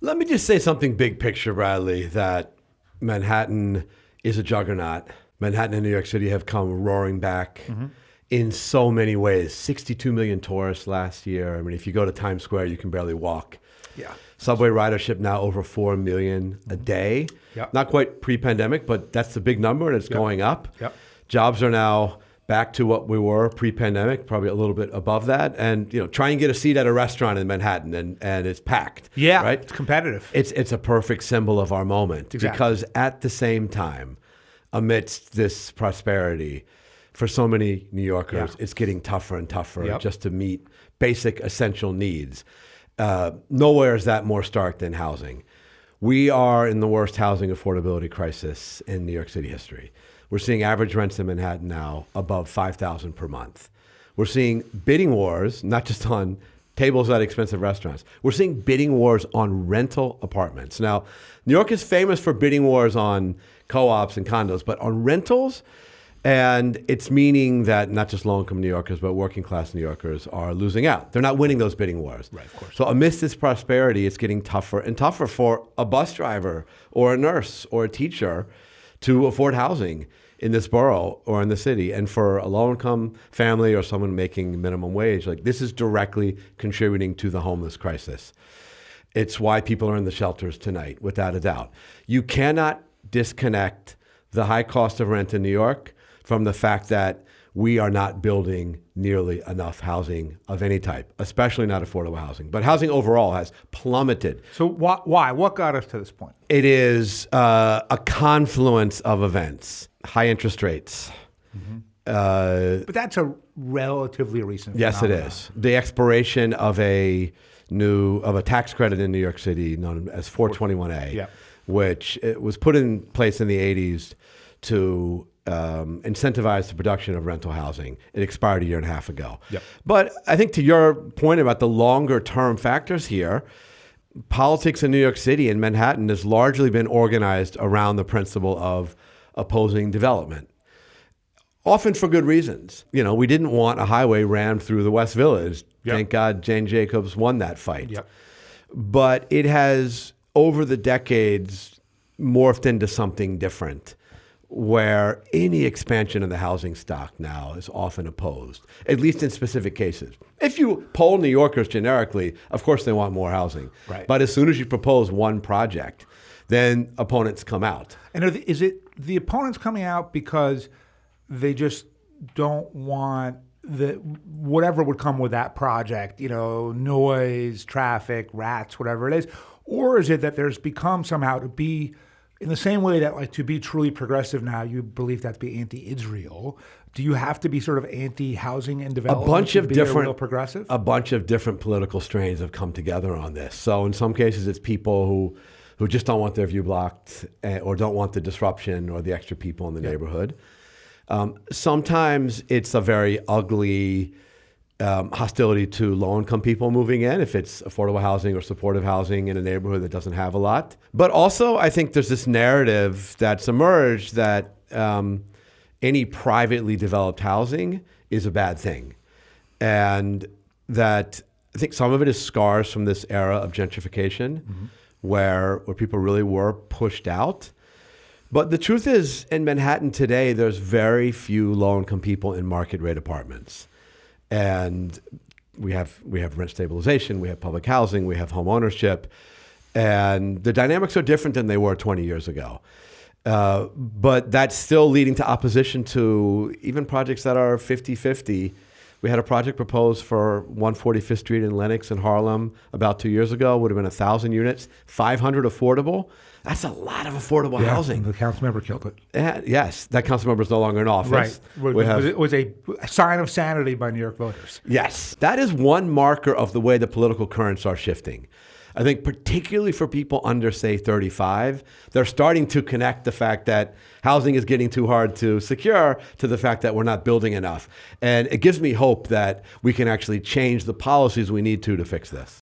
Let me just say something big picture, Bradley, that Manhattan is a juggernaut. Manhattan and New York City have come roaring back in so many ways. 62 million tourists last year. I mean, if you go to Times Square, you can barely walk. Yeah. Subway ridership now over 4 million a day. Yep. Not quite pre-pandemic, but that's the big number, and it's going up. Yep. Jobs are now back to what we were pre-pandemic, probably a little bit above that. And try and get a seat at a restaurant in Manhattan, and it's packed. Yeah, right? It's competitive. It's a perfect symbol of our moment. Exactly. Because at the same time, amidst this prosperity, for so many New Yorkers, it's getting tougher and tougher just to meet basic essential needs. Nowhere is that more stark than housing. We are in the worst housing affordability crisis in New York City history. We're seeing average rents in Manhattan now above $5,000 per month. We're seeing bidding wars, not just on tables at expensive restaurants. We're seeing bidding wars on rental apartments. Now, New York is famous for bidding wars on co-ops and condos, but on rentals, and it's meaning that not just low-income New Yorkers, but working-class New Yorkers are losing out. They're not winning those bidding wars. Right, of course. So amidst this prosperity, it's getting tougher and tougher for a bus driver or a nurse or a teacher to afford housing in this borough or in the city. And for a low-income family or someone making minimum wage, like this is directly contributing to the homeless crisis. It's why people are in the shelters tonight, without a doubt. You cannot disconnect the high cost of rent in New York from the fact that we are not building nearly enough housing of any type, especially not affordable housing. But housing overall has plummeted. So why? What got us to this point? It is a confluence of events, high interest rates. But that's a relatively recent Yes, it phenomenon. is. The expiration of a tax credit in New York City known as 421A, which it was put in place in the 80s to incentivize the production of rental housing. It expired a year and a half ago. But I think to your point about the longer term factors here, politics in New York City and Manhattan has largely been organized around the principle of opposing development. Often for good reasons. We didn't want a highway rammed through the West Village. Thank God Jane Jacobs won that fight. But it has, over the decades, morphed into something different, where any expansion of the housing stock now is often opposed, at least in specific cases. If you poll New Yorkers generically, of course they want more housing. Right. But as soon as you propose one project, then opponents come out. And is it the opponents coming out because they just don't want whatever would come with that project, noise, traffic, rats, whatever it is? Or is it that there's become somehow to be, in the same way that to be truly progressive now, you believe that to be anti-Israel, do you have to be sort of anti-housing and development to be a real progressive? A bunch of different political strains have come together on this. So in some cases, it's people who just don't want their view blocked or don't want the disruption or the extra people in the neighborhood. Sometimes it's a very ugly hostility to low-income people moving in, if it's affordable housing or supportive housing in a neighborhood that doesn't have a lot. But also, I think there's this narrative that's emerged that any privately developed housing is a bad thing. And that I think some of it is scars from this era of gentrification, where people really were pushed out. But the truth is, in Manhattan today, there's very few low-income people in market rate apartments. And we have rent stabilization, we have public housing, we have home ownership, and the dynamics are different than they were 20 years ago. But that's still leading to opposition to even projects that are 50-50. We had a project proposed for 145th Street in Lenox in Harlem about 2 years ago. Would have been 1,000 units, 500 affordable. That's a lot of affordable housing. The council member killed it. Yes, that council member is no longer in office. Right. It was a sign of sanity by New York voters. Yes, that is one marker of the way the political currents are shifting. I think particularly for people under, say, 35, they're starting to connect the fact that housing is getting too hard to secure to the fact that we're not building enough. And it gives me hope that we can actually change the policies we need to fix this.